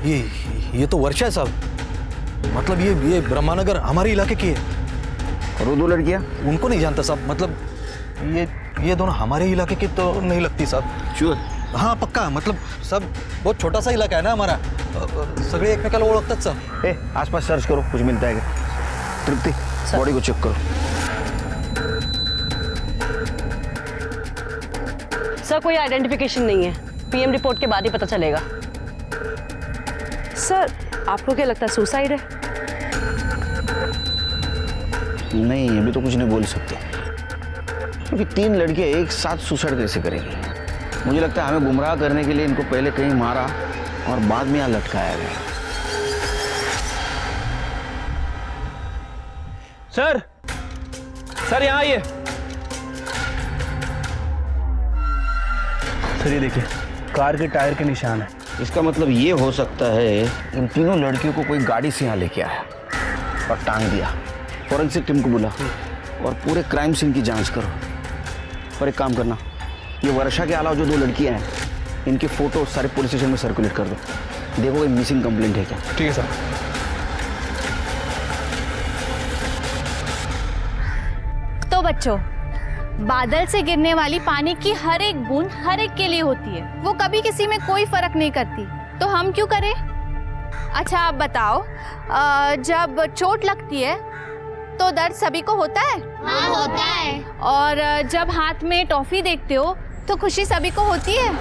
ये तो वर्षा है साहब। मतलब ये ब्रह्मानगर हमारे इलाके की है। और वो 2 लड़कियां? उनको नहीं जानता साहब। मतलब ये दोनों हमारे इलाके की तो नहीं लगती साहब। श्योर? हाँ पक्का। मतलब सब बहुत छोटा सा इलाका है ना हमारा, सगळे एकमेकाला ओळखतात साहब। आसपास सर्च करो, कुछ मिलता है क्या? तृप्ति, बॉडी को चेक करो। सर कोई आइडेंटिफिकेशन नहीं है, पीएम रिपोर्ट के बाद ही पता चलेगा। सर आपको क्या लगता है सुसाइड है? नहीं, अभी तो कुछ नहीं बोल सकते, क्योंकि 3 लड़कियां एक साथ सुसाइड कैसे करेंगी? मुझे लगता है हमें गुमराह करने के लिए इनको पहले कहीं मारा और बाद में यहाँ लटकाया गया। सर यहाँ आइए। सर ये देखिए, कार के टायर के निशान है। इसका मतलब ये हो सकता है इन तीनों लड़कियों को कोई गाड़ी से यहाँ लेके आया और टांग दिया। फॉरेंसिक टीम को बुला और पूरे क्राइम सीन की जांच करो। और एक काम करना, ये वर्षा के अलावा जो 2 लड़कियां हैं, इनके फोटो सारे पुलिस स्टेशन में सर्कुलेट कर दो। देखो कोई मिसिंग कंप्लेंट है क्या। ठीक है सर। तो बच्चों, बादल से गिरने वाली पानी की हर एक बूंद हर एक के लिए होती है, वो कभी किसी में कोई फर्क नहीं करती, तो हम क्यों करें? अच्छा आप बताओ, जब चोट लगती है तो दर्द सभी को होता है? हाँ होता है। और जब हाथ में टॉफी देखते हो तो खुशी सभी को होती है?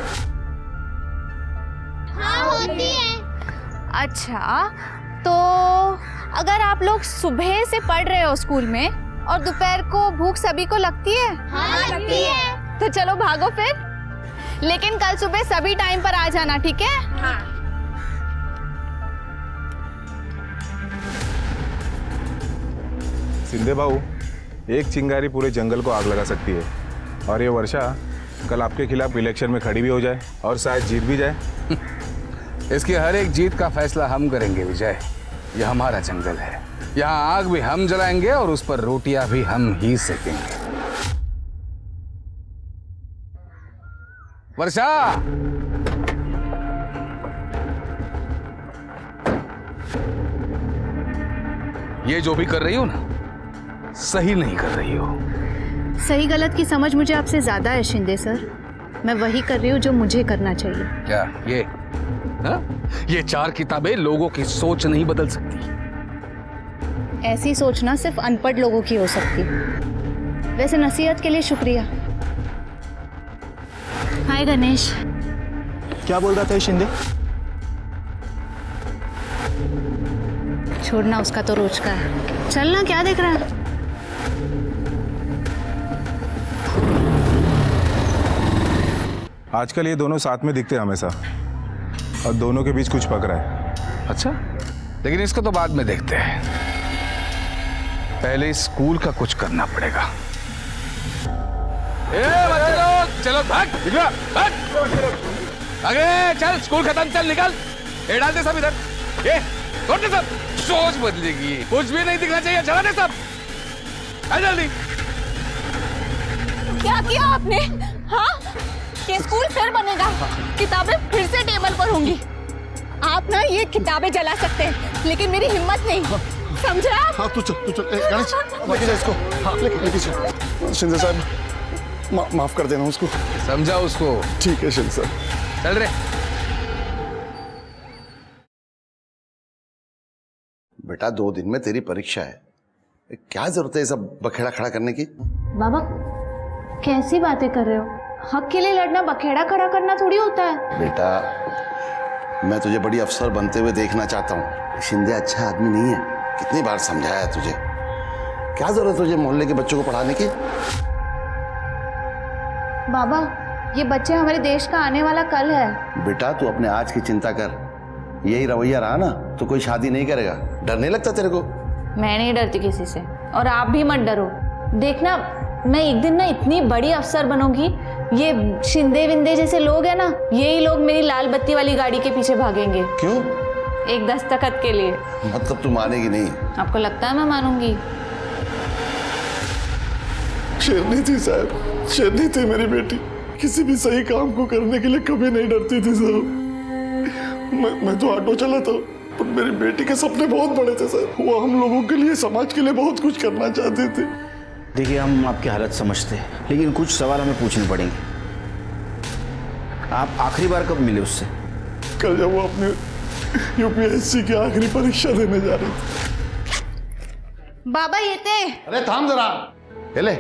हाँ होती है। अच्छा, तो अगर आप लोग सुबह से पढ़ रहे हो स्कूल में और दोपहर को भूख सभी को लगती है? हाँ लगती है। तो चलो भागो फिर, लेकिन कल सुबह सभी टाइम पर आ जाना, ठीक है? हाँ। सिंधे बाबू, एक चिंगारी पूरे जंगल को आग लगा सकती है, और ये वर्षा कल आपके खिलाफ इलेक्शन में खड़ी भी हो जाए और शायद जीत भी जाए। इसकी हर एक जीत का फैसला हम करेंगे विजय। यह हमारा जंगल है, यहाँ आग भी हम जलाएंगे और उस पर रोटियां भी हम ही सेकेंगे। वर्षा, ये जो भी कर रही हो ना, सही नहीं कर रही हो। सही गलत की समझ मुझे आपसे ज्यादा है शिंदे सर। मैं वही कर रही हूँ जो मुझे करना चाहिए। क्या ये हा? ये 4 किताबें लोगों की सोच नहीं बदल सकती। ऐसी सोचना सिर्फ अनपढ़ लोगों की हो सकती। वैसे नसीहत के लिए शुक्रिया। हाय गणेश। क्या बोल रहा था शिंदे? छोड़ना, उसका तो रोज का है। चलना, क्या देख रहा है? आजकल ये दोनों साथ में दिखते हैं हमेशा, और दोनों के बीच कुछ पक रहा है। अच्छा, लेकिन इसको तो बाद में देखते हैं, पहले स्कूल का कुछ करना पड़ेगा। बच्चे लोग चलो, भाग आगे चल, स्कूल खत्म, चल निकल। ये डालते सब इधर, ये छोड़ते सब। सोच बदलेगी, कुछ भी नहीं दिखना चाहिए, चला दे सब। आ जल्दी। क्या किया आपने? हाँ, ये स्कूल फिर बनेगा, किताबें फिर से टेबल पर होंगी। आप ना ये किताबें जला सकते हैं, लेकिन मेरी हिम्मत नहीं, समझे आप? हाँ तू चल गणेश, लेके जा इसको। हाँ लेके चल। शिंदे साहब माफ कर देना उसको। समझा उसको। ठीक है शिंदे साहब। चल रे। बेटा 2 दिन में तेरी परीक्षा है, क्या जरूरत है सब बखेड़ा खड़ा करने की? बाबा कैसी बातें कर रहे हो? हक के लिए लड़ना बखेड़ा खड़ा करना थोड़ी होता है। बेटा मैं तुझे बड़ी अफसर बनते हुए देखना चाहता हूँ। शिंदे अच्छा आदमी नहीं है, कितनी बार समझाया तुझे। क्या जरूरत है तुझे मोहल्ले के बच्चों को पढ़ाने की? बाबा ये बच्चे हमारे देश का आने वाला कल है। बेटा तू अपने आज की चिंता कर, यही रवैया रहा ना तो कोई शादी नहीं करेगा। डर नहीं लगता तेरे को? मैं नहीं डरती किसी से, और आप भी मत डरो। देखना मैं एक दिन ना इतनी बड़ी अफसर बनूंगी, ये शिंदे विंदे जैसे लोग हैं ना, यही लोग मेरी लाल बत्ती वाली गाड़ी के पीछे भागेंगे। क्यों? एक दस्तखत के लिए। मतलब तू मानेगी नहीं? आपको लगता है मैं मानूंगी? शेरनी थी साहब, शेरनी थी मेरी बेटी। किसी भी सही काम को करने के लिए कभी नहीं डरती थी साहब। मैं तो ऑटो चलाता हूँ, पर मेरी बेटी के सपने बहुत बड़े थे सर। वो हम लोगों के लिए, समाज के लिए बहुत कुछ करना चाहते थे। देखिए, हम आपकी हालत समझते हैं, लेकिन कुछ सवाल हमें पूछने पड़ेंगे। आप आखिरी बार कब मिले उससे? कल जब वो अपने यूपीएससी की आखिरी परीक्षा देने जा रही थी। बाबा ये थे। अरे थाम जरा, ले।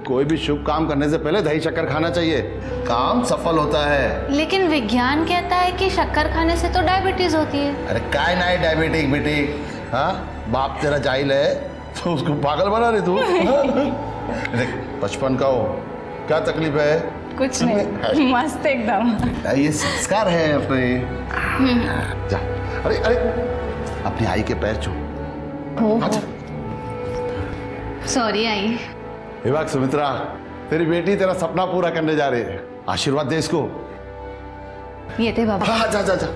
कोई भी शुभ काम करने से पहले दही शक्कर खाना चाहिए, काम सफल होता है। लेकिन विज्ञान कहता है कि शक्कर खाने से तो डायबिटीज होती है। अरे काय नहीं डायबिटिक बेटी, हाँ बाप तेरा जाहिल है तो उसको पागल बना रही तू। देख, बचपन का हो, क्या तकलीफ है? कुछ नहीं, मस्त एकदम। ये संस्कार है अपने। जा, अरे अरे अपनी आई के पैर छू। Sorry I. विभाग सुमित्रा, तेरी बेटी तेरा सपना पूरा करने जा रही है, आशीर्वाद दे इसको। ये थे बाबा। हाँ जा जा जा।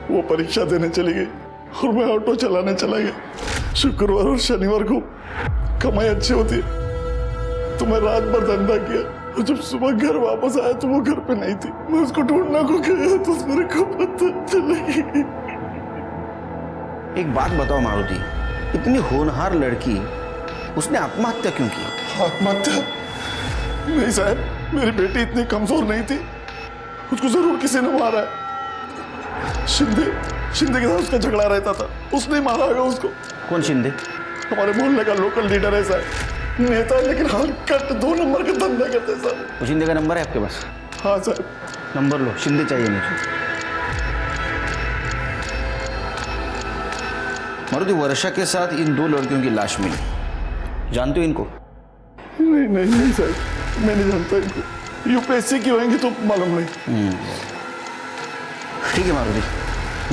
वो परीक्षा देने चली गई और मैं ऑटो चलाने चला गया। शुक्रवार और शनिवार को कमाई अच्छी होती है, तो मैं रात भर धंधा किया और जब सुबह घर वापस आया तो वो घर पे नहीं थी। मैं उसको ढूंढने को गया तो मेरे को पता चलेगी। एक बात बताओ मारुति, इतनी होनहार लड़की, उसने आत्महत्या क्यों की? आत्महत्या नहीं साहब, मेरी बेटी इतनी कमजोर नहीं थी, उसको जरूर किसी ने मारा है। शिंदे के साथ उसका झगड़ा रहता था, उसने मारा होगा उसको। कौन शिंदे? हमारे मोहल्ले का लोकल लीडर है साहब, नेता है, लेकिन हाल कट 2 नंबर का धंधा करते हैं साहब। वो शिंदे का नंबर है आपके पास? हाँ साहब। नंबर लो, शिंदे चाहिए मुझे। मारुति, वर्षा के साथ इन 2 लड़कियों की लाश मिली, जानते हो इनको? नहीं साहब, मैं नहीं जानता इनको। यूपीएससी की होंगी तो मालूम नहीं। ठीक है मारुति,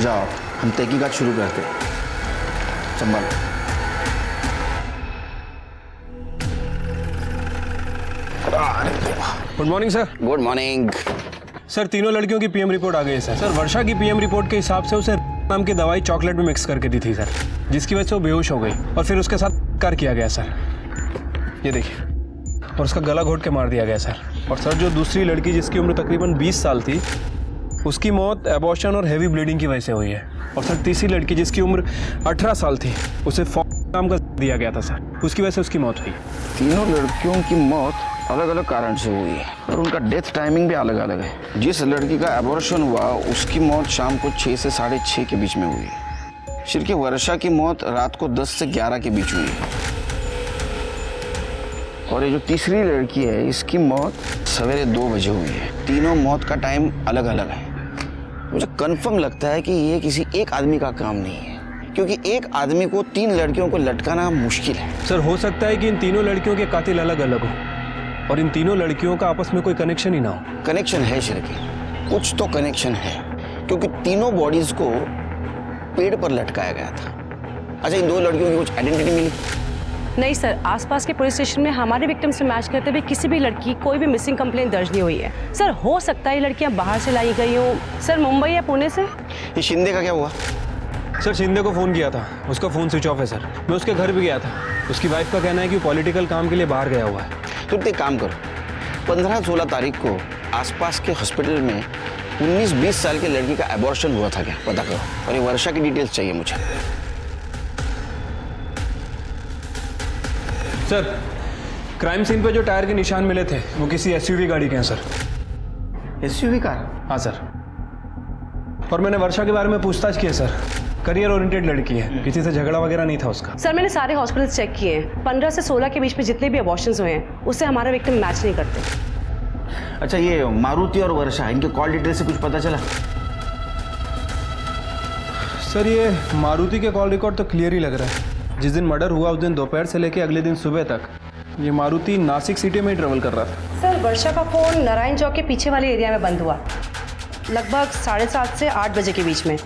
जाओ, हम तहकीकात शुरू करते हैं। संभाल। Good morning sir. Good morning sir, तीनों लड़कियों की पीएम रिपोर्ट आ गई है सर। सर, वर्षा की पीएम रिपोर्ट के हिसाब से उसे नाम की दवाई चॉकलेट में मिक्स करके दी थी सर, जिसकी वजह से वो बेहोश हो गई और फिर उसके साथ कार किया गया सर, ये देखिए, और उसका गला घोट के मार दिया गया सर। और सर, जो दूसरी लड़की जिसकी उम्र तकरीबन 20 साल थी, उसकी मौत एबॉर्शन और हैवी ब्लीडिंग की वजह से हुई है। और सर, तीसरी लड़की जिसकी उम्र 18 साल थी, उसे नाम का दिया गया था सर, उसकी वजह से उसकी मौत हुई। तीनों लड़कियों की मौत अलग अलग कारण से हुई है और उनका डेथ टाइमिंग भी अलग अलग है। जिस लड़की का एबॉर्शन हुआ उसकी मौत शाम को 6 से 6:30 के बीच में हुई है, जबकि वर्षा की मौत रात को 10 से 11 के बीच हुई है। और ये जो तीसरी लड़की है, इसकी मौत सवेरे 2 बजे हुई है। तीनों मौत का टाइम अलग अलग है। मुझे कंफर्म लगता है कि ये किसी एक आदमी का काम नहीं है, क्योंकि एक आदमी को 3 लड़कियों को लटकाना मुश्किल है। सर, हो सकता है कि इन तीनों लड़कियों के कातिल अलग अलग हो और इन तीनों लड़कियों का आपस में कोई कनेक्शन ही ना हो। कनेक्शन है शिरकी, कुछ तो कनेक्शन है, क्योंकि तीनों बॉडीज को पेड़ पर लटकाया गया था। अच्छा, इन 2 लड़कियों की कुछ आइडेंटिटी मिली? नहीं सर, आसपास के पुलिस स्टेशन में हमारे विक्टिम से मैच करते हुए किसी भी लड़की कोई भी मिसिंग कंप्लेंट दर्ज नहीं हुई है। सर, हो सकता है ये लड़कियां बाहर से लाई गई हो, सर मुंबई या पुणे से। ये शिंदे का क्या हुआ? सर, शिंदे को फ़ोन किया था, उसका फ़ोन स्विच ऑफ है सर। मैं उसके घर भी गया था, उसकी वाइफ का कहना है कि वो पॉलिटिकल काम के लिए बाहर गया हुआ है। तो एक काम करो, 15-16 तारीख को आसपास के हॉस्पिटल में 19-20 साल की लड़की का एबॉर्शन हुआ था क्या, पता करो। और ये वर्षा की डिटेल्स चाहिए मुझे। सर, क्राइम सीन पे जो टायर के निशान मिले थे वो किसी एसयूवी गाड़ी के हैं सर। SUV car? हाँ सर। और मैंने वर्षा के बारे में पूछताछ की है सर, करियर ओरिएंटेड लड़की है, किसी से झगड़ा वगैरह नहीं था उसका। सर, मैंने सारे हॉस्पिटल्स चेक किए हैं, 15 से 16 के बीच में जितने भी अबॉर्शंस हुए हैं उससे हमारा विक्टिम मैच नहीं करते। अच्छा, ये मारुति और वर्षा, इनके कॉल डिटेल से कुछ पता चला? सर, ये मारुति के कॉल रिकॉर्ड तो क्लियर ही लग रहा है। जिस दिन मर्डर हुआ उस दिन दोपहर से लेकर अगले दिन सुबह तक ये मारुति नासिक सिटी में ही ट्रेवल कर रहा था। सर, वर्षा का फ़ोन नारायण चौक के पीछे वाले एरिया में बंद हुआ, लगभग 7:30 से 8 बजे के बीच में,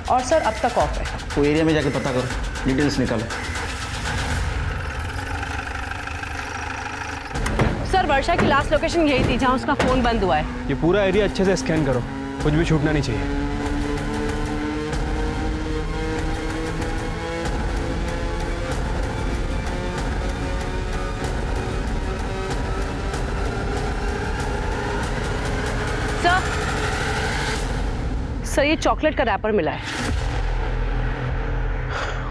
और सर अब तक ऑफ है। वो एरिया में जाके पता करो, डिटेल्स निकालो। सर, वर्षा की लास्ट लोकेशन यही थी जहां उसका फ़ोन बंद हुआ है। ये पूरा एरिया अच्छे से स्कैन करो, कुछ भी छूटना नहीं चाहिए। सर ये चॉकलेट का रैपर मिला है।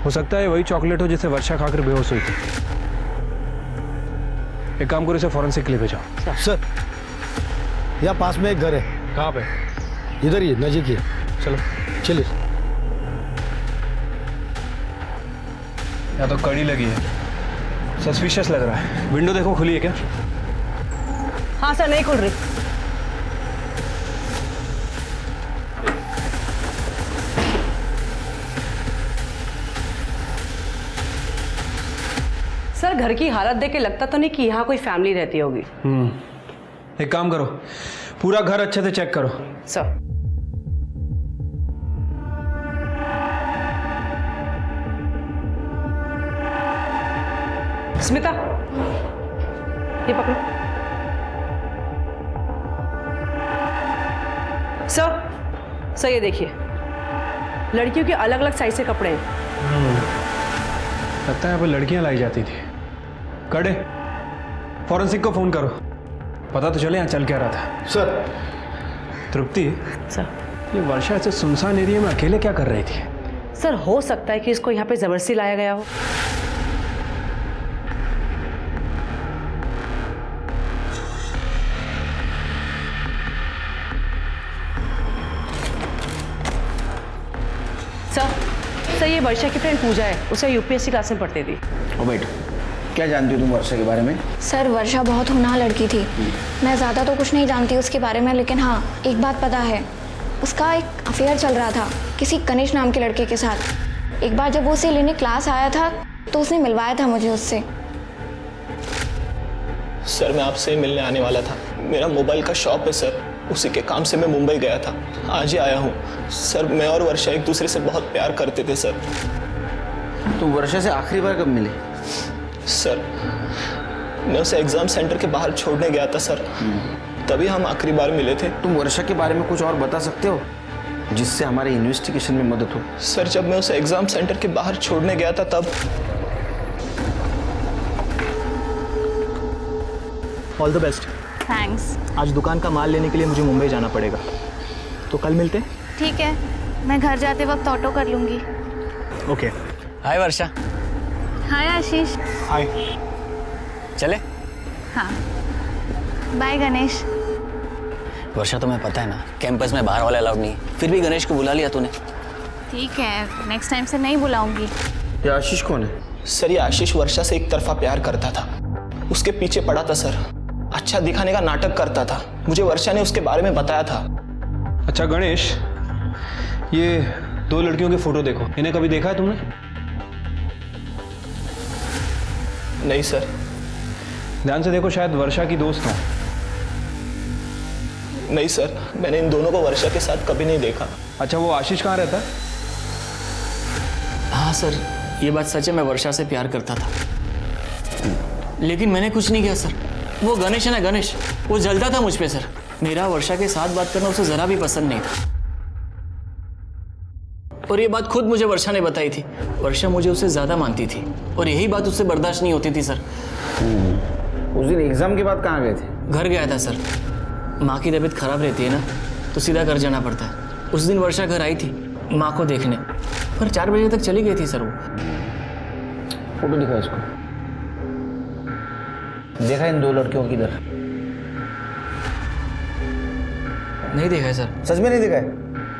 हो सकता है वही चॉकलेट हो जिसे वर्षा खाकर बेहोश हुई थी। एक काम करो, इसे फॉरेंसिक के लिए भेजाओ। सर यहाँ पास में एक घर है। कहाँ पे? इधर ही नजीक ही है। चलो चलिए। या तो कड़ी लगी है, सस्पिशियस लग रहा है। विंडो देखो खुली है क्या? हाँ सर, नहीं खुल रही। सर घर की हालत देख के लगता तो नहीं कि यहाँ कोई फैमिली रहती होगी। एक काम करो, पूरा घर अच्छे से चेक करो। सर स्मिता ये पकड़ो। सर ये देखिए, लड़कियों के अलग अलग साइज के कपड़े हैं। लगता है यहाँ पर लड़कियां लाई जाती थी। कड़े, फॉरेंसिक को फोन करो, पता तो चले यहाँ चल क्या रहा था। सर। तृप्ति, सर ये वर्षा ऐसे सुनसान एरिया में अकेले क्या कर रही थी? सर हो सकता है कि इसको यहाँ पे जबरदस्ती लाया गया हो। सर ये वर्षा की फ्रेंड पूजा है, उसे यूपीएससी क्लास में पढ़ती थी। ओ बेटा, क्या जानती हो तुम वर्षा के बारे में? सर वर्षा बहुत होनहार लड़की थी। मैं ज़्यादा तो कुछ नहीं जानती उसके बारे में, लेकिन हाँ एक बात पता है, उसका एक अफेयर चल रहा था किसी गणेश नाम के लड़के के साथ। एक बार जब वो उसे लेने क्लास आया था तो उसने मिलवाया था मुझे उससे। सर मैं आपसे मिलने आने वाला था। मेरा मोबाइल का शॉप है सर, उसी के काम से मैं मुंबई गया था, आज ही आया हूँ। सर मैं और वर्षा एक दूसरे से बहुत प्यार करते थे सर। तो वर्षा से आखिरी बार कब मिले? सर मैं उसे एग्जाम सेंटर के बाहर छोड़ने गया था सर, तभी हम आखिरी बार मिले थे। तुम वर्षा के बारे में कुछ और बता सकते हो जिससे हमारे इन्वेस्टिगेशन में मदद हो? सर जब मैं उसे एग्जाम सेंटर के बाहर छोड़ने गया था तब। All the best. थैंक्स। आज दुकान का माल लेने के लिए मुझे मुंबई जाना पड़ेगा, तो कल मिलते हैं। ठीक है, मैं घर जाते वक्त ऑटो कर लूँगी। ओके। हाय वर्षा। हाय आशीष। हाय। चले? हाँ बाय गणेश। वर्षा तुम्हें पता है ना कैंपस में बाहर वाले अलाउड नहीं है, फिर भी गणेश को बुला लिया तूने। ठीक है, नेक्स्ट टाइम से नहीं बुलाऊंगी। ये आशीष कौन है? सर ये आशीष वर्षा से एक तरफा प्यार करता था, उसके पीछे पड़ा था सर, अच्छा दिखाने का नाटक करता था। मुझे वर्षा ने उसके बारे में बताया था। अच्छा गणेश, ये दो लड़कियों के फोटो देखो, इन्हें कभी देखा है तुमने? नहीं सर। ध्यान से देखो, शायद वर्षा की दोस्त हो। नहीं सर, मैंने इन दोनों को वर्षा के साथ कभी नहीं देखा। अच्छा वो आशीष कहाँ रहता है? हाँ सर, ये बात सच है, मैं वर्षा से प्यार करता था, लेकिन मैंने कुछ नहीं किया सर। वो गणेश है ना, गणेश, वो जलता था मुझ पे सर। मेरा वर्षा के साथ बात करना उसे जरा भी पसंद नहीं था, और ये बात खुद मुझे वर्षा ने बताई थी। वर्षा मुझे उससे ज्यादा मानती थी और यही बात उससे बर्दाश्त नहीं होती थी सर। उस दिन एग्जाम के बाद कहाँ गए थे? घर गया था सर, माँ की तबीयत खराब रहती है ना, तो सीधा घर जाना पड़ता है। उस दिन वर्षा घर आई थी माँ को देखने, पर 4 बजे तक चली गई थी सर। वो फोटो दिखा इसको। देखा इन दो लड़कियों की इधर? नहीं देखा है सर। सच में नहीं देखा है?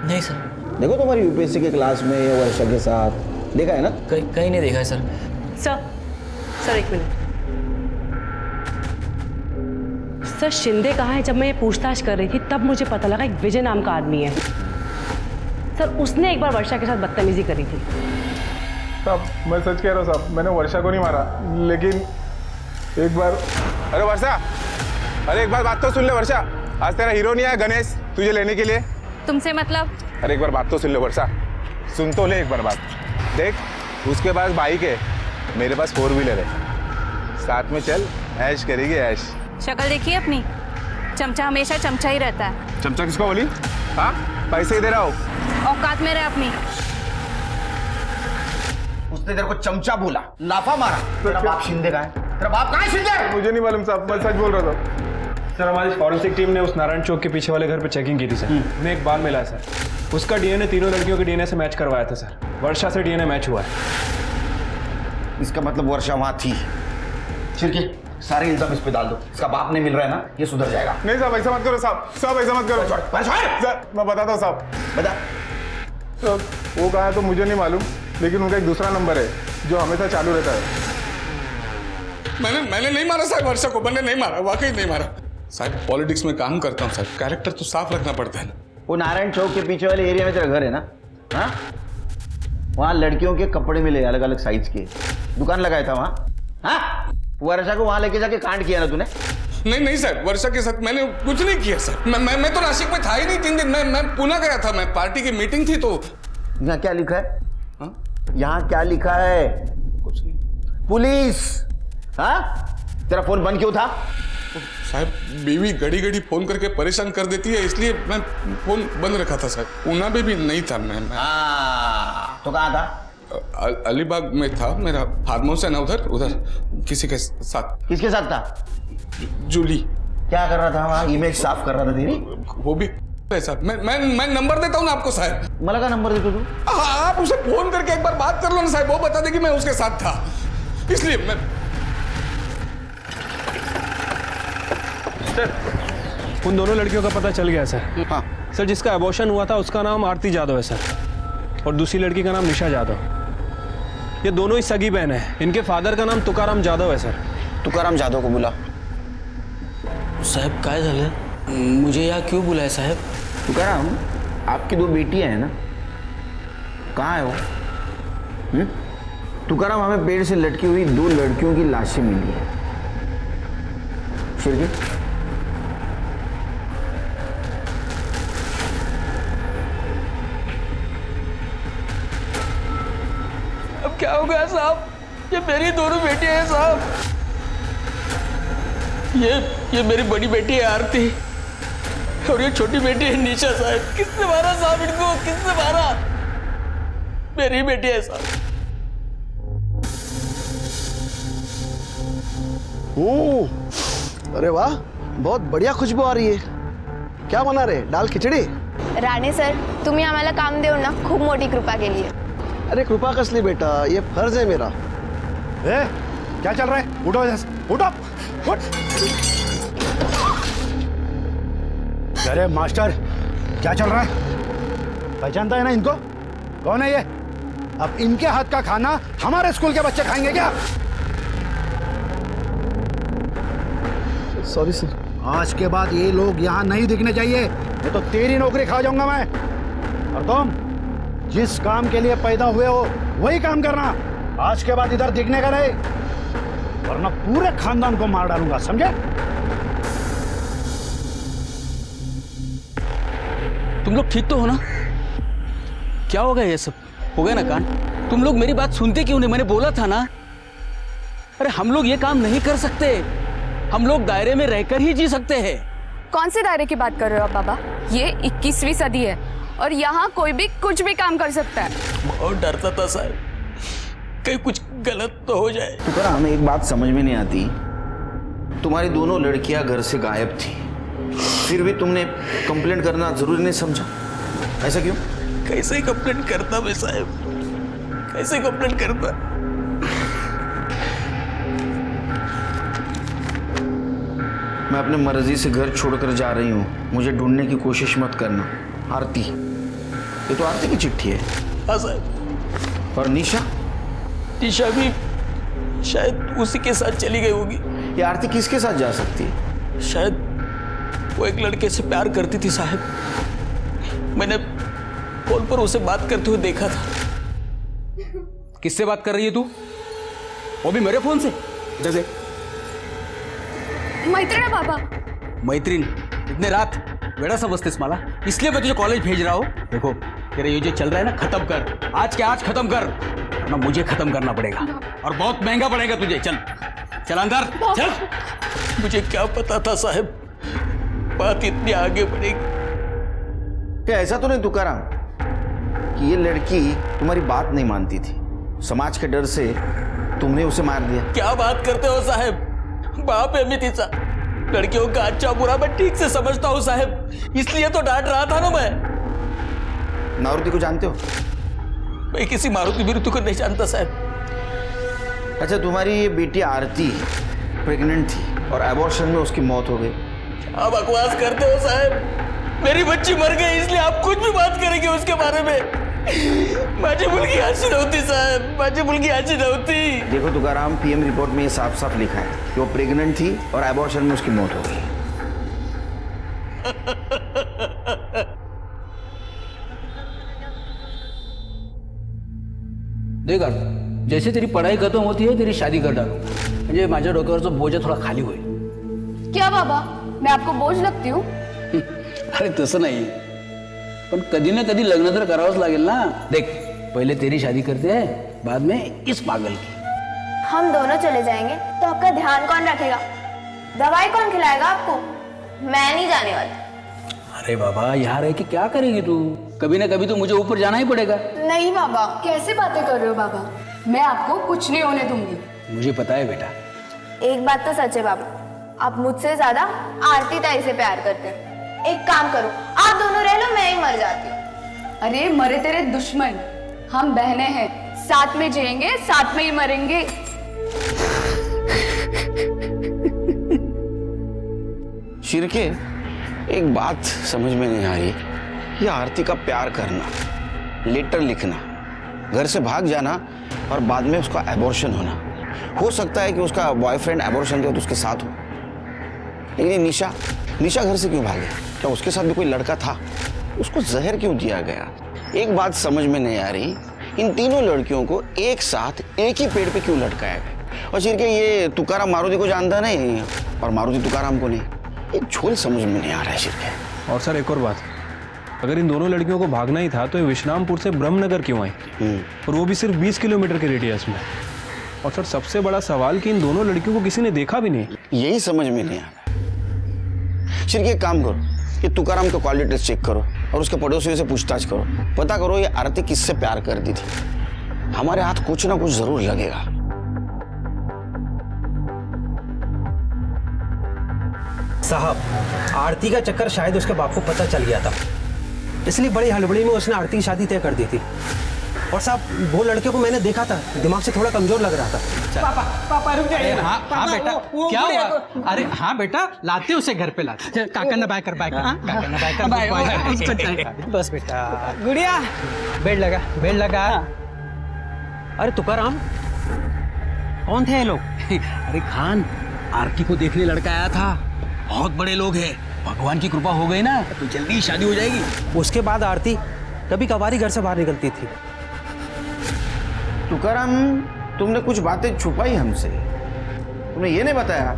नहीं सर। देखो तुम्हारी यूपीएससी के क्लास में वर्षा के साथ देखा है ना? कहीं नहीं देखा है सर। सर एक मिनट। सर शिंदे कहाँ है? जब मैं ये पूछताछ कर रही थी तब मुझे पता लगा एक विजय नाम का आदमी है। सर उसने एक बार वर्षा के साथ बदतमीजी करी थी। साहब मैं सच कह रहा हूँ साहब, मैंने वर्षा को नहीं मारा, लेकिन एक बार। अरे वर्षा, अरे एक बार बात तो सुन ले वर्षा, आज तेरा हीरो नहीं आया गणेश तुझे लेने के लिए? तुमसे मतलब? अरे एक बार बात तो सुन ले वर्षा, सुन तो ले एक बार बात। देख उसके पास बाइक है, मेरे पास 4 व्हीलर है, साथ में चल ऐश करेंगे ऐश। शक्ल देखिए अपनी, चमचा हमेशा चमचा ही रहता है। चमचा किसको बोली? हाँ पैसे ही दे रहा हूँ। औकात में रहे अपनी। उसने तेरे को चमचा बोला, लाफा मारा। तेरा बाप शिंदे का है? तेरा बाप कहाँ है शिंदे? मुझे नहीं मालूम साहब, मैं सच बोल रहा था। सर हमारी फॉरेंसिक टीम ने उस नारायण चौक के पीछे वाले घर पे चेकिंग की थी सर। उन्हें एक बाल मिला है सर। उसका डीएनए तीनों लड़कियों के डीएनए से मैच करवाया था सर। वर्षा से डीएनए मैच हुआ है। इसका मतलब वर्षा वहां थी। छिड़के सारे इल्जाम इस पे डाल दो। इसका बाप नहीं मिल रहा है ना, ये सुधर जाएगा। नहीं साहब ऐसा मत करो साहब, साहब ऐसा मत करो सर, मैं बताता हूँ साहब। बता। तो वो कहा तो मुझे नहीं मालूम, लेकिन उनका एक दूसरा नंबर है जो हमेशा चालू रहता है। मैंने नहीं मारा साहब वर्षा को, मैंने नहीं मारा, वाकई नहीं मारा साहब। पॉलिटिक्स में काम करता हूँ साहब, कैरेक्टर तो साफ रखना पड़ता है ना। वो नारायण चौक के पीछे वाले एरिया में तेरा घर है ना? हाँ, वहाँ लड़कियों के कपड़े मिले अलग अलग साइज के, दुकान लगाया था वहाँ। हाँ, वर्षा को वहाँ लेके जाके कांड किया ना तूने? नहीं साहब, वर्षा के साथ मैंने कुछ नहीं किया सर। मैं तो नासिक में था ही नहीं 3 दिन। मैं पुणे गया था, मैं पार्टी की मीटिंग थी। तो यहाँ क्या लिखा है? हाँ? यहाँ क्या लिखा है? कुछ नहीं। पुलिस। हाँ, तेरा फोन बंद क्यों था? साहब बीवी घड़ी घड़ी फोन करके परेशान कर देती है, इसलिए मैं फोन बंद रखा था सर। पूना में भी नहीं था मैं। तो कहाँ था? अलीबाग में था, मेरा फार्म हाउस है ना उधर किसी के साथ। किसके साथ था? जूली। क्या कर रहा था वहाँ? इमेज साफ कर रहा था तेरी? वो भी साहब। मैं नंबर देता हूँ ना आपको साहब। मला का नंबर देते तू? आप उसे फोन करके एक बार बात कर लो ना साहब, वो बता दे कि मैं उसके साथ था, इसलिए मैं। सर उन दोनों लड़कियों का पता चल गया सर। हाँ सर, जिसका अबॉर्शन हुआ था उसका नाम आरती जादव है सर, और दूसरी लड़की का नाम निशा जादव। ये दोनों ही सगी बहन है। इनके फादर का नाम तुकाराम जाधव है सर। तुकाराम जाधव को बुला। साहब काय झालं? मुझे यहाँ क्यों बुलाया साहब? तुकाराम, आपकी 2 बेटियां हैं ना, कहाँ है वो? तुकाराम, हमें पेड़ से लटकी हुई 2 लड़कियों की लाशें मिली है। शिरके अब क्या होगा साहब? ये मेरी दोनों बेटियां हैं साहब। ये मेरी बड़ी बेटी है आरती, और ये छोटी बेटी है निशा साहब। किसने मारा साहब इनको? किसने मारा? मेरी बेटी है साहब। अरे वाह, बहुत बढ़िया खुशबू आ रही है। क्या बना रहे? दाल खिचडी? राणे सर, तुम्ही आम्हाला काम देऊ ना, खूप मोठी कृपा केली आहे। अरे कृपा कसली बेटा, ये फर्ज है मेरा। क्या चल रहा है? उठो जैसे, उठो, उठ। अरे मास्टर, क्या चल रहा है? पहचानता है ना इनको? कौन है ये? अब इनके हाथ का खाना हमारे स्कूल के बच्चे खाएंगे क्या? Sorry sir. आज के बाद ये लोग यहाँ नहीं दिखने चाहिए, नहीं तो तेरी नौकरी खा जाऊंगा मैं। और तुम जिस काम के लिए पैदा हुए हो वही काम करना। आज के बाद इधर दिखने का नहीं, वरना पूरे खानदान को मार डालूंगा, समझे? तुम लोग ठीक तो हो ना? क्या हो गया? ये सब हो गया ना कांड? तुम लोग मेरी बात सुनते क्यों नहीं? मैंने बोला था ना। अरे हम लोग ये काम नहीं कर सकते, हम लोग दायरे में रहकर ही जी सकते हैं। कौन से दायरे की बात कर रहे हो आप बाबा? ये 21वीं सदी है और यहाँ कोई भी कुछ भी काम कर सकता है। बहुत डरता था साहब, कहीं कुछ गलत तो हो जाए। तुकाराम, एक बात समझ में नहीं आती, तुम्हारी दोनों लड़कियां घर से गायब थी, फिर भी तुमने कंप्लेंट करना जरूरी नहीं समझा। ऐसा क्यों? कैसे कंप्लेंट करता मैं साहब, कैसे कंप्लेंट करता? मैं अपने मर्जी से घर छोड़कर जा रही हूँ, मुझे ढूंढने की कोशिश मत करना। आरती, ये तो आरती की चिट्ठी है। हाँ साहब। और निशा? निशा भी शायद उसी के साथ चली गई होगी। ये आरती किसके साथ जा सकती है? शायद वो एक लड़के से प्यार करती थी साहब। मैंने फोन पर उसे बात करते हुए देखा था। किससे बात कर रही है तू? वो भी मेरे फोन से? इधर से। मैत्रीण है बाबा। मैत्रीण? इतने रात बेड़ा समझतेस मला? इसलिए मैं तुझे कॉलेज भेज रहा हूँ। देखो तेरा ये जो चल रहा है ना, खत्म कर, आज के आज खत्म कर, वरना मुझे खत्म करना पड़ेगा और बहुत महंगा पड़ेगा तुझे। चल चल अंदर चल। मुझे क्या पता था साहब बात इतनी आगे बढ़ेगी। क्या ऐसा तो नहीं तुकाराम कि ये लड़की तुम्हारी बात नहीं मानती थी, समाज के डर से तुमने उसे मार दिया? क्या बात करते हो साहब? बाप है मी तिचा, लड़कियों का अच्छा बुरा मैं ठीक से समझता हूँ साहब, इसलिए तो डांट रहा था ना मैं। मारुति को जानते हो? मैं किसी मारुति बिरुति को नहीं जानता साहब। अच्छा, तुम्हारी ये बेटी आरती प्रेग्नेंट थी और एबॉर्शन में उसकी मौत हो गई। क्या बकवास करते हो साहब? मेरी बच्ची मर गई इसलिए आप कुछ भी बात करेंगे उसके बारे में? माझी मुलगी अशी नव्हती साहब, माझी मुलगी अशी नव्हती। देखो तुकाराम, पीएम रिपोर्ट में ये साफ साफ लिखा है कि वो प्रेग्नेंट थी और एबॉर्शन में उसकी मौत हो गई। देख अर्थ, जैसे तेरी पढ़ाई खत्म होती है तेरी शादी कर डालो, म्हणजे माझ्या डोक्यावरचा बोजा थोडा खाली होईल। क्या बाबा, मैं आपको बोझ लगती हूँ? अरे तसं नाही, पण कधी ना कधी लग्न तर करावंच लागेल ना। देख, पहले तेरी शादी करते हैं, बाद में इस पागल की। हम दोनों चले जाएंगे तो आपका ध्यान कौन रखेगा? दवाई कौन खिलाएगा आपको? मैं नहीं जाने वाली। अरे बाबा, यहाँ रह के क्या करेगी तू? कभी ना कभी तो मुझे ऊपर जाना ही पड़ेगा। नहीं बाबा, कैसे बातें कर रहे हो बाबा? मैं आपको कुछ नहीं होने दूंगी। मुझे पता है बेटा। एक बात तो सच है बाबा, आप मुझसे ज्यादा आरती ताई से प्यार करते हैं। एक काम करो, आप दोनों रह लो, मैं ही मर जाती हूँ। अरे मरे तेरे दुश्मन, हम बहनें हैं, साथ में जिएंगे साथ में ही मरेंगे। शिरके, एक बात समझ में नहीं आ रही, ये आरती का प्यार करना, लेटर लिखना, घर से भाग जाना और बाद में उसका एबॉर्शन होना। हो सकता है कि उसका बॉयफ्रेंड एबॉर्शन के वक्त उसके साथ हो, लेकिन ये निशा घर से क्यों भागे? क्या उसके साथ भी कोई लड़का था? उसको जहर क्यों दिया गया? एक बात समझ में नहीं आ रही, इन तीनों लड़कियों को एक साथ एक ही पेड़ पे क्यों लटकाया गया? और शिरके, ये तुकाराम मारुति को जानता नहीं और मारुति तुकाराम को नहीं, एक झोल समझ में नहीं आ रहा है शिरके। और सर एक और बात, अगर इन दोनों लड़कियों को भागना ही था तो ये विश्रामपुर से ब्रह्मनगर क्यों आई? और वो भी सिर्फ 20 किलोमीटर के रेडियस में। और सर सबसे बड़ा सवाल कि इन दोनों लड़कियों को किसी ने देखा भी नहीं। यही समझ में नहीं आ रहा। शिरके, एक काम करो कि तुकाराम का कॉल डिटेल्स चेक करो और उसके पड़ोसियों से पूछताछ करो, पता करो ये आरती किससे प्यार करती थी। हमारे हाथ कुछ ना कुछ जरूर लगेगा। साहब, आरती का चक्कर शायद उसके बाप को पता चल गया था, इसलिए बड़ी हड़बड़ी में उसने आरती की शादी तय कर दी थी। और साहब, वो लड़के को मैंने देखा था, दिमाग से थोड़ा कमजोर लग रहा था। पापा रुक जाइए। हाँ बेटा, क्या हुआ? अरे हाँ बेटा, लाते उसे घर पे लाते। काका ना बाय कर, बस बेटा। गुड़िया, बेड लगा। अरे तुकाराम, कौन थे ये लोग? अरे खान, आरती को देखने लड़का आया था, बहुत बड़े लोग हैं, भगवान की कृपा हो गई ना तो जल्दी ही शादी हो जाएगी। उसके बाद आरती कभी कभार घर से बाहर निकलती थी। तुकाराम, तुमने कुछ बातें छुपाई हमसे, तुमने ये नहीं बताया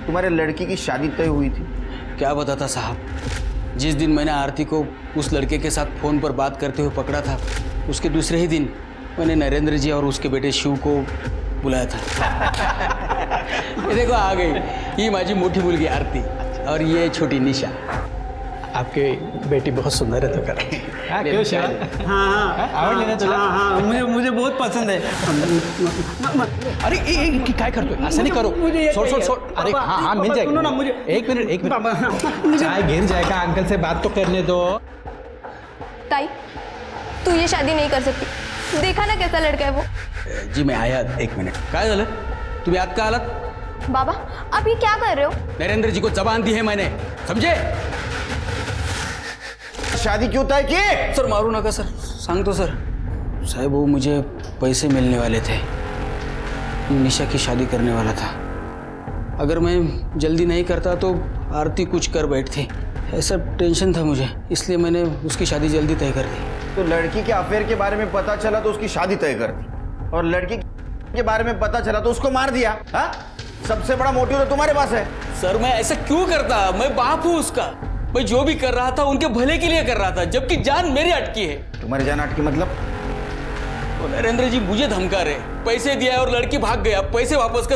तुम्हारे लड़की की शादी तय हुई थी। क्या बताता साहब, जिस दिन मैंने आरती को उस लड़के के साथ फोन पर बात करते हुए पकड़ा था, उसके दूसरे ही दिन मैंने नरेंद्र जी और उसके बेटे शिव को बुलाया था। ये देखो आ गई, ये माझी मोटी मुलगी आरती और ये छोटी निशा। आपकी बेटी बहुत सुंदर है तुकाराम। क्यों शिवा? हाँ, आवडली ना तुला? हाँ, मुझे बहुत पसंद है। अरे काय करतोय? असं नहीं करो, छोड़। अरे हाँ, मिल जाएगा ना मुझे। एक मिनट, चाय गिर जाएगा, अंकल से बात तो करने दो। ताई, तू ये शादी नहीं कर सकती, देखा ना कैसा लड़का है वो। जी मैं आया, एक मिनिट। काय झालं? तुम्ही आत का आलात? बाबा, आप ये क्या कर रहे हो? नरेंद्र जी को जबान दी है मैंने, समझे? शादी क्यों तय की? सर मारू नका सर, सांगतो सर। साहब वो मुझे पैसे मिलने वाले थे, निशा की शादी करने वाला था। अगर मैं जल्दी नहीं करता तो आरती कुछ कर बैठती, ऐसा टेंशन था मुझे, इसलिए मैंने उसकी शादी जल्दी तय कर दी। तो लड़की के अफेयर के बारे में पता चला तो उसकी शादी तय कर दी, और लड़की के बारे में पता चला तो उसको मार दिया। हाँ, सबसे बड़ा मोटिव तो तुम्हारे पास है। सर मैं ऐसा क्यों करता? मैं बाप हूँ उसका, मैं जो भी कर रहा था उनके भले के लिए कर रहा था, जबकि जान मेरी अटकी है। तुम्हारी जान अटकी मतलब? तो नरेंद्र जी मुझे धमका रहे, पैसे दिया और लड़की भाग गया, पैसे वापस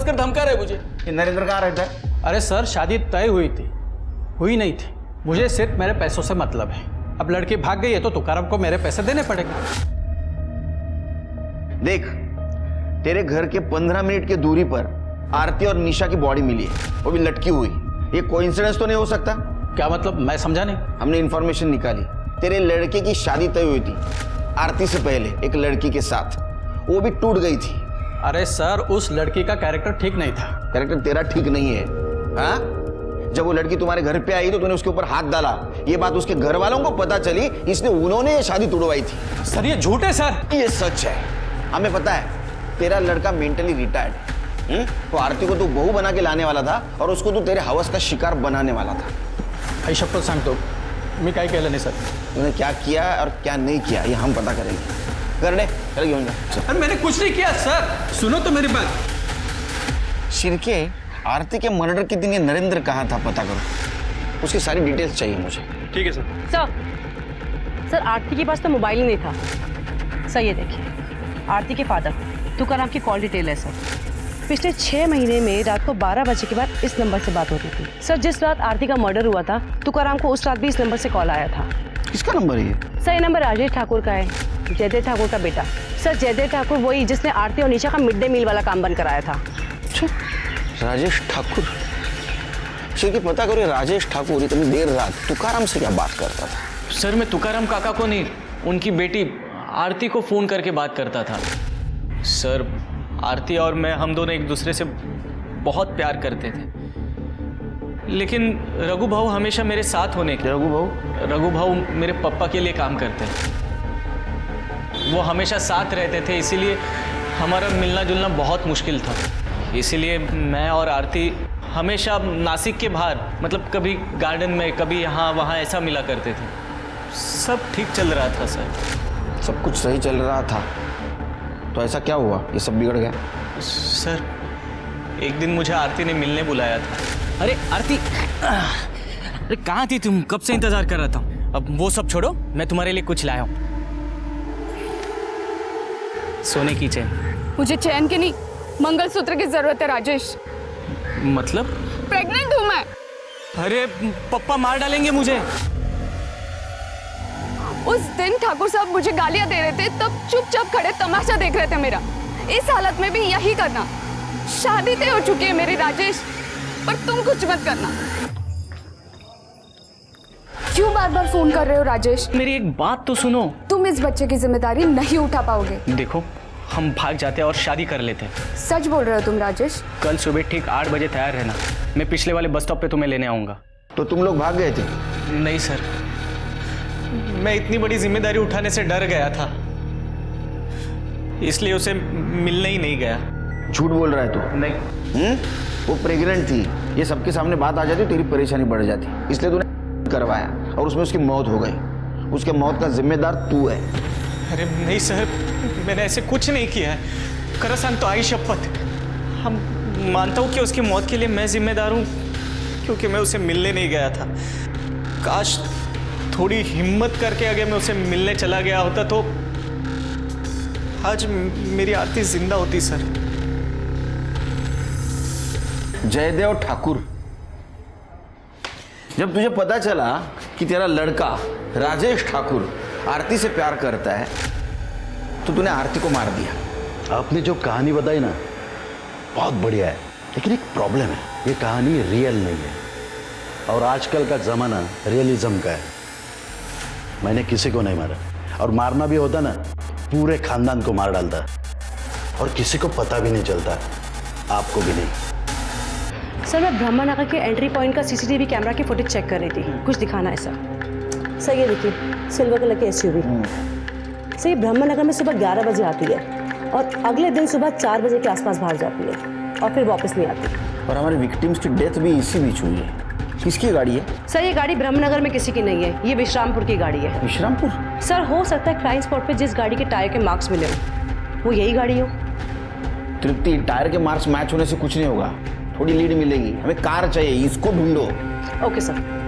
कर धमका रहे मुझे। नरेंद्र कहाँ रहता है? अरे सर, शादी तय हुई नहीं थी, मुझे सिर्फ मेरे पैसों से मतलब है। अब लड़की भाग गई है तो तुकाराम को मेरे पैसे देने पड़ेंगे। देख, तेरे घर के 15 मिनट की दूरी पर आरती और निशा की बॉडी मिली है, वो भी लटकी हुई। ये कोइंसिडेंस तो नहीं हो सकता? क्या मतलब, मैं समझा नहीं। हमने इंफॉर्मेशन निकाली, तेरे लड़के की शादी तय हुई थी आरती से पहले एक लड़की के साथ, वो भी टूट गई थी। अरे सर, उस लड़की का कैरेक्टर ठीक नहीं था। कैरेक्टर तेरा ठीक नहीं है? हाँ, जब वो लड़की तुम्हारे घर पे आई तो तूने उसके ऊपर हाथ डाला, ये बात उसके घर वालों को पता चली, इसलिए उन्होंने ये शादी तोड़वाई थी। सर ये झूठ है सर। ये सच है, हमें पता है। तेरा लड़का मेंटली रिटायर्ड, तो आरती को तू बहू बना के लाने वाला था और उसको तू तेरे हवस का शिकार बनाने वाला था। आई शपथ सांगतो, मी काय केलं नाही सर। तूने क्या किया और क्या नहीं किया ये हम पता करेंगे। कर दे, चल घेऊन जा। अरे मैंने कुछ नहीं किया सर, सुनो तो मेरी बात। शिर्के, आरती के मर्डर के दिन ये नरेंद्र कहाँ था पता करो, उसकी सारी डिटेल्स चाहिए मुझे। ठीक है सर। सर आरती के पास तो मोबाइल ही नहीं था। सर ये देखिए, आरती के फादर तुकाराम की कॉल डिटेल है सर। पिछले 6 महीने में रात को 12 बजे के बाद इस नंबर से बात होती थी। सर जिस रात आरती का मर्डर हुआ था, तुकाराम को उस रात भी इस नंबर से कॉल आया था। किसका नंबर है ये? सर ये नंबर राजेश ठाकुर का है, जयदेव ठाकुर का बेटा। सर जयदेव ठाकुर वही जिसने आरती और निशा का मिड डे मील वाला काम बंद कराया था। अच्छा, राजेश ठाकुर। शिर्के पता करो, राजेश ठाकुर इतनी देर रात तुकाराम से क्या बात करता था? सर मैं तुकाराम काका को नहीं, उनकी बेटी आरती को फ़ोन करके बात करता था। सर आरती और मैं, हम दोनों एक दूसरे से बहुत प्यार करते थे, लेकिन रघु भाऊ हमेशा मेरे साथ होने के। रघु भाऊ मेरे पापा के लिए काम करते हैं, वो हमेशा साथ रहते थे, इसीलिए हमारा मिलना जुलना बहुत मुश्किल था। इसीलिए मैं और आरती हमेशा नासिक के बाहर, मतलब कभी गार्डन में, कभी यहाँ वहाँ ऐसा मिला करते थे। सब ठीक चल रहा था सर। सब कुछ सही चल रहा था, तो ऐसा क्या हुआ ये सब बिगड़ गया? सर एक दिन मुझे आरती ने मिलने बुलाया था। अरे आरती, अरे कहाँ थी तुम? कब से इंतजार कर रहा था। अब वो सब छोड़ो, मैं तुम्हारे लिए कुछ लाया हूँ। सोने की चेन। मुझे चैन की नहीं, मंगलसूत्र की जरूरत है राजेश। मतलब? प्रेग्नेंट हूँ मैं। अरे पप्पा मार डालेंगे मुझे। उस दिन ठाकुर साहब मुझे गालियां दे रहे थे, तब चुपचाप खड़े तमाशा देख रहे थे मेरा। इस हालत में भी यही करना। शादी तय हो चुकी है मेरी राजेश, पर तुम कुछ मत करना। क्यों बार बार फोन कर रहे हो राजेश? मेरी एक बात तो सुनो। तुम इस बच्चे की जिम्मेदारी नहीं उठा पाओगे। देखो, हम भाग जाते और शादी कर लेते हैं। सच बोल रहे हो तुम राजेश? कल सुबह ठीक 8 बजे तैयार रहना, मैं पिछले वाले बस स्टॉप पे तुम्हें लेने आऊंगा। तो तुम लोग भाग गए थे? नहीं सर, मैं इतनी बड़ी जिम्मेदारी उठाने से डर गया था, इसलिए उसे मिलने ही नहीं गया। झूठ बोल रहा है तू? नहीं। वो प्रेग्नेंट थी, ये सबके सामने बात आ जाती, तेरी परेशानी बढ़ जाती, इसलिए तूने करवाया और उसमें उसकी मौत हो गई। उसके मौत का जिम्मेदार तू है। अरे नहीं सर, मैंने ऐसे कुछ नहीं किया है। करसान तो आई शपथ, हम मानता हूँ कि उसकी मौत के लिए मैं जिम्मेदार हूँ, क्योंकि मैं उसे मिलने नहीं गया था। काश थोड़ी हिम्मत करके अगर मैं उसे मिलने चला गया होता तो आज मेरी आरती जिंदा होती सर। जयदेव ठाकुर, जब तुझे पता चला कि तेरा लड़का राजेश ठाकुर आरती से प्यार करता है, तो तूने आरती को मार दिया। आपने जो कहानी बताई ना, बहुत बढ़िया है, लेकिन एक प्रॉब्लम है, ये कहानी रियल नहीं है और आजकल का जमाना रियलिज्म का है। मैंने किसी को नहीं मारा, और मारना भी होता ना पूरे खानदान को मार डालता, और किसी को पता भी नहीं चलता, आपको भी नहीं। सर मैं ब्रह्मनगर के एंट्री पॉइंट का सीसीटीवी कैमरा की फुटेज चेक कर रही थी, कुछ दिखाना है सर। सर ये देखिए, सिल्वर कलर की एसयूवी। सर ये ब्रह्मनगर में सुबह 11 बजे आती है और अगले दिन सुबह 4 बजे के आसपास बाहर जाती है और फिर वापस नहीं आती। और हमारे विक्टिम्स की डेथ भी इसी बीच हुई है। किसकी गाड़ी है? सर ये गाड़ी ब्रह्मनगर में किसी की नहीं है, ये विश्रामपुर की गाड़ी है। विश्रामपुर? सर हो सकता है क्राइम स्पॉट पे जिस गाड़ी के टायर के मार्क्स मिले हो वो यही गाड़ी हो। तृप्ति, टायर के मार्क्स मैच होने से कुछ नहीं होगा, थोड़ी लीड मिलेगी। हमें कार चाहिए, इसको ढूंढो। Okay sir.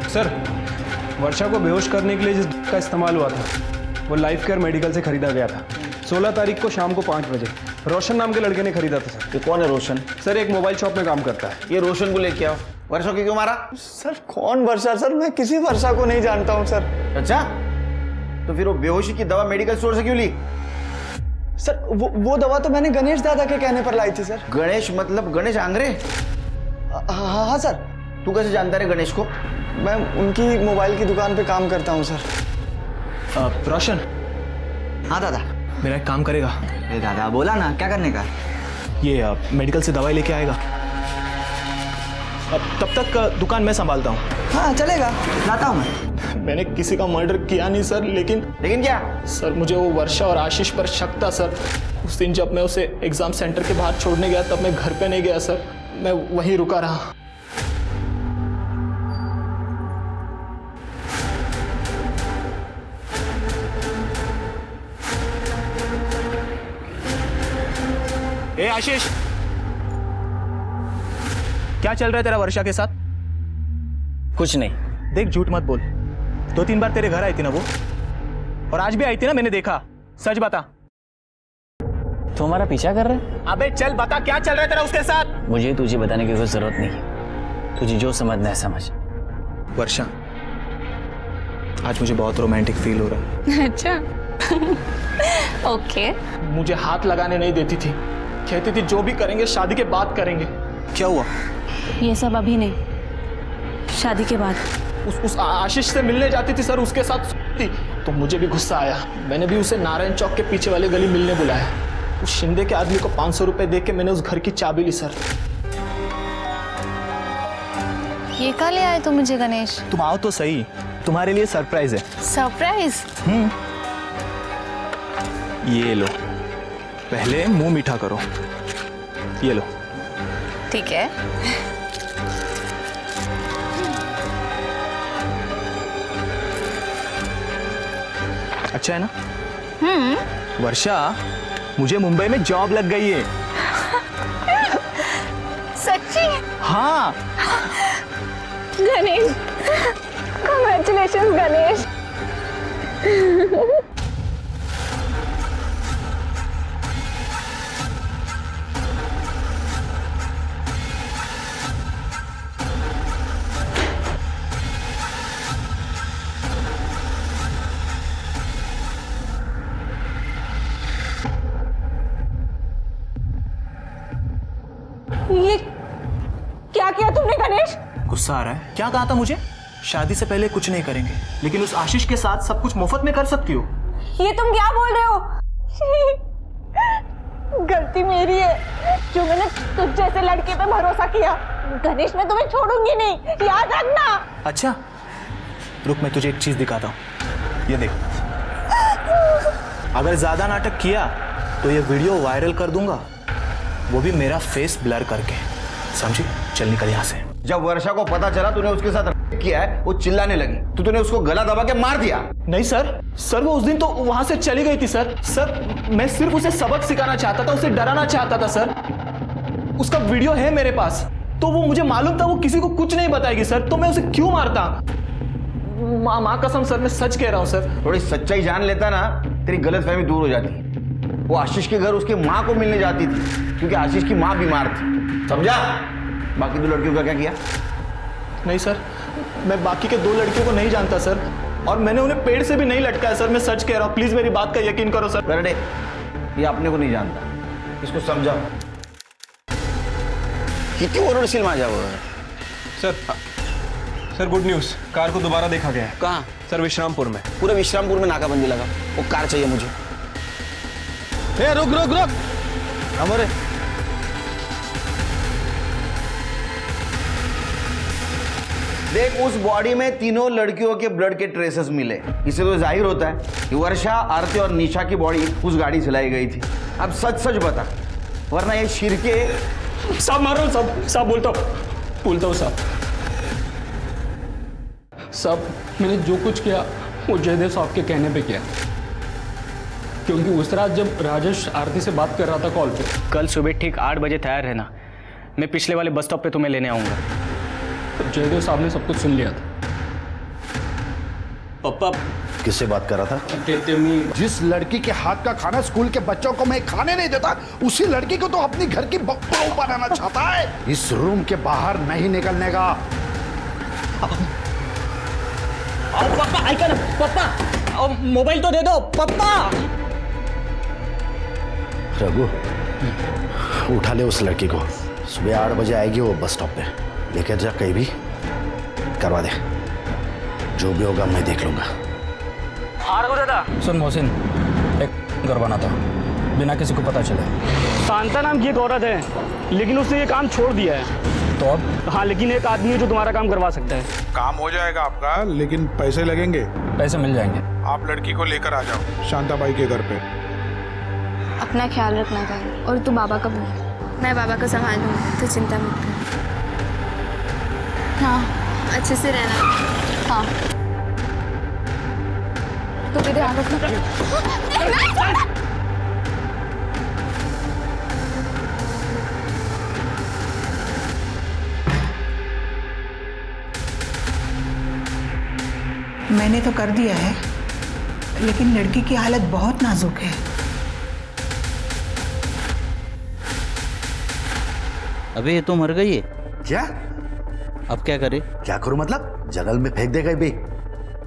सर वर्षा को बेहोश करने के लिए जिस का इस्तेमाल हुआ था वो लाइफ केयर मेडिकल से खरीदा गया था। 16 तारीख को शाम को 5 बजे रोशन नाम के लड़के ने खरीदा था सर। ये कौन है रोशन? सर एक मोबाइल शॉप में काम करता है। ये रोशन को लेके आओ। वर्षा को क्यों मारा? सर कौन वर्षा? सर मैं किसी वर्षा को नहीं जानता हूँ सर। अच्छा, तो फिर वो बेहोशी की दवा मेडिकल स्टोर से क्यों ली? सर वो दवा तो मैंने गणेश दादा के कहने पर लाई थी सर। गणेश मतलब गणेश आंग्रे? हाँ सर। तू कैसे जानता है गणेश को? मैं उनकी मोबाइल की दुकान पे काम करता हूँ सर। रोशन। हाँ दादा। मेरा एक काम करेगा? अरे दादा बोला ना, क्या करने का? ये मेडिकल से दवाई लेके आएगा। अब तब तक दुकान मैं संभालता हूँ। हाँ चलेगा, लाता हूँ मैं। मैंने किसी का मर्डर किया नहीं सर, लेकिन क्या? सर मुझे वो वर्षा और आशीष पर शक था सर। उस दिन जब मैं उसे एग्जाम सेंटर के बाहर छोड़ने गया तब मैं घर पे नहीं गया सर, मैं वहीं रुका रहा। ए आशीष, क्या चल रहा है तेरा वर्षा के साथ? कुछ नहीं। देख झूठ मत बोल, 2-3 बार तेरे घर आई थी ना वो, और आज भी आई थी ना, मैंने देखा। सच बता। तू हमारा पीछा कर रहा है? अबे चल बता, क्या चल रहा है तेरा उसके साथ? मुझे तुझे बताने की कोई जरूरत नहीं, तुझे जो समझना है समझ। वर्षा, आज मुझे बहुत रोमांटिक फील हो रहा है। अच्छा। ओके। मुझे हाथ लगाने नहीं देती थी, कहती थी जो भी करेंगे शादी के बाद करेंगे। क्या हुआ? ये सब अभी नहीं, शादी के बाद। उस आशीष से मिलने जाती थी सर, उसके साथ थी तो मुझे भी गुस्सा आया। मैंने भी उसे नारायण चौक के पीछे वाले गली मिलने बुलाया। उस शिंदे के आदमी को 500 रुपए दे के मैंने उस घर की चाबी ली सर। ये कहाँ ले आए तुम मुझे गणेश? तुम आओ तो सही, तुम्हारे लिए सरप्राइज है। सरप्राइज? ये लो, पहले मुंह मीठा करो। ये लो। ठीक है। अच्छा है ना? वर्षा, मुझे मुंबई में जॉब लग गई है। सच्ची? हाँ। गणेश, कांग्रेचुलेशंस गणेश। ये क्या किया तुमने गणेश? गुस्सा आ रहा है? क्या कहा था मुझे? शादी से पहले कुछ नहीं करेंगे, लेकिन उस आशीष के साथ सब कुछ मुफ्त में कर सकती हो। ये तुम क्या बोल रहे हो? गलती मेरी है जो मैंने तुझ जैसे लड़के पे भरोसा किया। गणेश, मैं तुम्हें छोड़ूंगी नहीं, याद रखना। अच्छा रुक, मैं तुझे एक चीज दिखाता हूँ। ये देख, अगर ज्यादा नाटक किया तो ये वीडियो वायरल कर दूंगा, वो भी मेरा फेस ब्लर करके। समझी? चल निकल यहाँ से। जब वर्षा को पता चला तूने उसके साथ किया है, वो चिल्लाने लगी तो तूने उसको गला दबा के मार दिया। नहीं सर वो उस दिन तो वहां से चली गई थी सर। मैं सिर्फ उसे सबक सिखाना चाहता था, उसे डराना चाहता था सर। उसका वीडियो है मेरे पास, तो वो मुझे मालूम था वो किसी को कुछ नहीं बताएगी सर, तो मैं उसे क्यों मारता? माँ कसम सर, मैं सच कह रहा हूँ सर। थोड़ी सच्चाई जान लेता ना, तेरी गलतफहमी दूर हो जाती। वो आशीष के घर उसकी माँ को मिलने जाती थी क्योंकि आशीष की माँ बीमार थी, समझा? बाकी 2 लड़कियों का क्या किया? नहीं सर, मैं बाकी के 2 लड़कियों को नहीं जानता सर, और मैंने उन्हें पेड़ से भी नहीं लटकाया सर। मैं सच कह रहा हूँ, प्लीज मेरी बात का यकीन करो सर। बरडे, ये अपने को नहीं जानता, इसको समझाओ। कितनी ओरडशील माझ्या वो। सर गुड न्यूज, कार को दोबारा देखा गया है। कहाँ? सर विश्रामपुर में। पूरे विश्रामपुर में नाकाबंदी लगा, वो कार चाहिए मुझे। रुक। हमारे देख, उस बॉडी में 3 लड़कियों के ब्लड के ट्रेसेस मिले। इससे तो जाहिर होता है कि वर्षा, आरती और निशा की बॉडी उस गाड़ी से लाई गई थी। अब सच बता, वरना ये शिरके। साहब मारो, साहब बोलता हूँ साहब, मैंने जो कुछ किया वो जयदेव साहब के कहने पे किया, क्योंकि उस रात जब राजेश आरती से बात कर रहा था कॉल पे। कल सुबह ठीक 8 बजे तैयार रहना, मैं पिछले वाले बस स्टॉप पे तुम्हें लेने आऊँगा। तो जयदेव साहब ने सब कुछ सुन लिया था। पापा किससे बात कर रहा था? जिस लड़की के हाथ का खाना स्कूल के बच्चों को मैं खाने नहीं देता, उसी लड़की को तो अपनी घर की बहू बनाना चाहता है। इस रूम के बाहर नहीं निकलने का। पापा ऐका ना, पापा मोबाइल तो दे दो पापा। रघु, उठा ले उस लड़की को। सुबह 8 बजे आएगी वो बस स्टॉप पे। लेकर जा कहीं भी, करवा दे। जो भी होगा मैं देख लूंगा। हाँ रघु दादा। सुन मोहसिन, एक करवाना था बिना किसी को पता चले। शांता नाम की एक औरत है, लेकिन उसने ये काम छोड़ दिया है। तो अब? हाँ, लेकिन एक आदमी है जो तुम्हारा काम करवा सकता है। काम हो जाएगा आपका, लेकिन पैसे लगेंगे। पैसे मिल जाएंगे। आप लड़की को लेकर आ जाओ शांता बाई के घर पे। अपना ख्याल रखना चाहिए। और तू बाबा का बोल। मैं बाबा को संभाल लूँगी, तो चिंता मत कर। हाँ, अच्छे से रहना। हाँ, तो भी ध्यान रखना। मैंने तो कर दिया है, लेकिन लड़की की हालत बहुत नाजुक है। अबे ये तो मर गई है। क्या? अब क्या करे? क्या करूं मतलब? जंगल में फेंक देगा बे।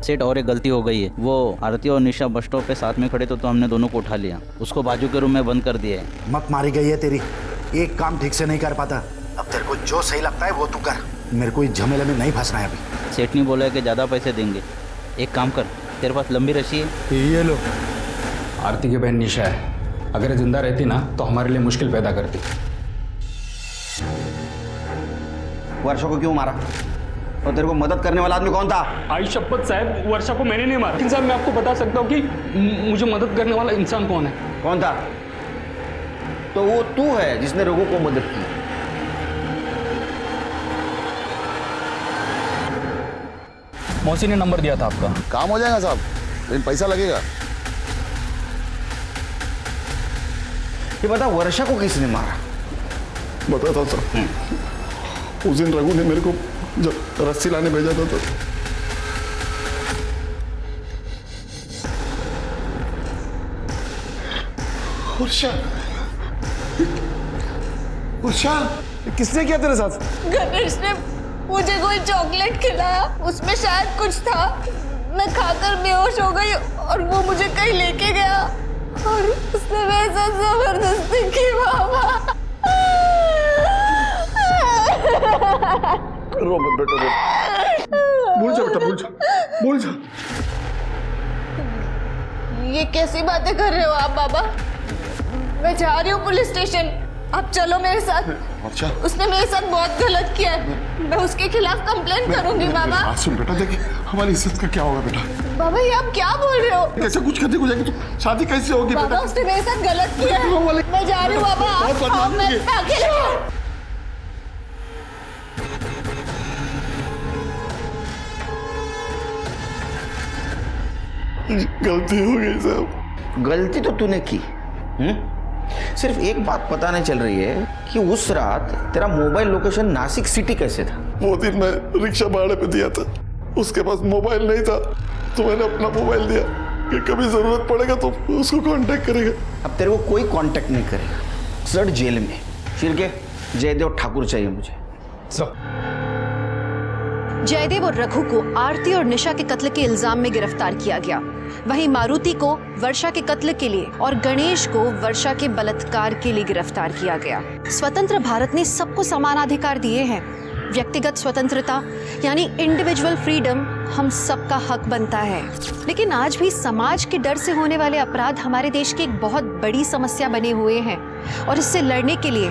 सेठ, और एक गलती हो गई है। वो आरती और निशा बस स्टॉप पे साथ में खड़े तो हमने दोनों को उठा लिया। उसको बाजू के रूम में बंद कर दिया है। मत मारी गई है तेरी। एक काम ठीक से नहीं कर पाता। अब तेरे को जो सही लगता है वो तू कर। मेरे को इस झमेले में नहीं फंसना है अभी। सेठ ने बोला है कि ज़्यादा पैसे देंगे। एक काम कर, तेरे पास लंबी रस्सी है? ये लो। आरती की बहन निशा है, अगर ये जिंदा रहती ना तो हमारे लिए मुश्किल पैदा करती। वर्षा को क्यों मारा? और तेरे को मदद करने वाला आदमी कौन था? आई शपथ साहब, वर्षा को मैंने नहीं मारा। लेकिन साहब मैं आपको बता सकता हूँ कि मुझे मदद करने वाला इंसान कौन है। कौन था? तो वो तू है जिसने रघु को मदद की। मौसी ने नंबर दिया था आपका। काम हो जाएगा साहब, लेकिन पैसा लगेगा। ये बता, वर्षा को किसने मारा? बताता था। उस दिन रघु ने मेरे को जब रस्सी लाने भेजा था तो वर्षा, वर्षा, किसने किया तेरे साथ? गणेश ने मुझे कोई चॉकलेट खिलाया, उसमें शायद कुछ था। मैं खाकर बेहोश हो गई और वो मुझे कहीं लेके गया और उसने मेरे साथ जबरदस्ती की। बाबा रो मत बेटा, रो। भूल जा बेटा, भूल जा, भूल जा। ये कैसी बातें कर रहे हो आप बाबा? मैं जा रही हूँ पुलिस स्टेशन, आप चलो मेरे साथ। अच्छा। उसने मेरे साथ बहुत गलत किया है, मैं उसके खिलाफ कंप्लेंट करूंगी बाबा। सुन बेटा, देखिए हमारी इज्जत का क्या होगा बेटा? बाबा ये आप क्या बोल रहे हो? कैसे कुछ करने को जाएगी तो शादी कैसे होगी बाबा? बेटा? उसने मेरे साथ गलत किया है, मैं जा रही हूँ बाबा। मैं अकेले गलती हो गई साहब। गलती तो तूने की। सिर्फ एक बात पता नहीं चल रही है कि उस रात तेरा मोबाइल लोकेशन नासिक सिटी कैसे था? वो दिन मैं रिक्शा भाड़े पे दिया था, उसके पास मोबाइल नहीं था तो मैंने अपना मोबाइल दिया कि कभी जरूरत पड़ेगा तो उसको कांटेक्ट करेगा। अब तेरे को कोई कांटेक्ट नहीं करेगा। सर जेल में फिर के जयदेव ठाकुर चाहिए मुझे। जयदेव और रघु को आरती और निशा के कत्ल के इल्जाम में गिरफ्तार किया गया। वहीं मारुति को वर्षा के कत्ल के लिए और गणेश को वर्षा के बलात्कार के लिए गिरफ्तार किया गया। स्वतंत्र भारत ने सबको समान अधिकार दिए हैं। व्यक्तिगत स्वतंत्रता यानी इंडिविजुअल फ्रीडम हम सबका हक बनता है। लेकिन आज भी समाज के डर से होने वाले अपराध हमारे देश की एक बहुत बड़ी समस्या बने हुए हैं और इससे लड़ने के लिए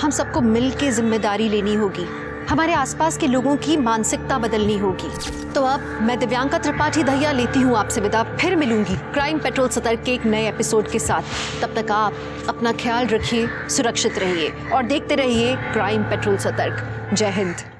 हम सबको मिलकर जिम्मेदारी लेनी होगी। हमारे आसपास के लोगों की मानसिकता बदलनी होगी। तो अब मैं दिव्यांका त्रिपाठी दहिया लेती हूँ आपसे विदा। फिर मिलूंगी क्राइम पेट्रोल सतर्क के एक नए एपिसोड के साथ। तब तक आप अपना ख्याल रखिए, सुरक्षित रहिए और देखते रहिए क्राइम पेट्रोल सतर्क। जय हिंद।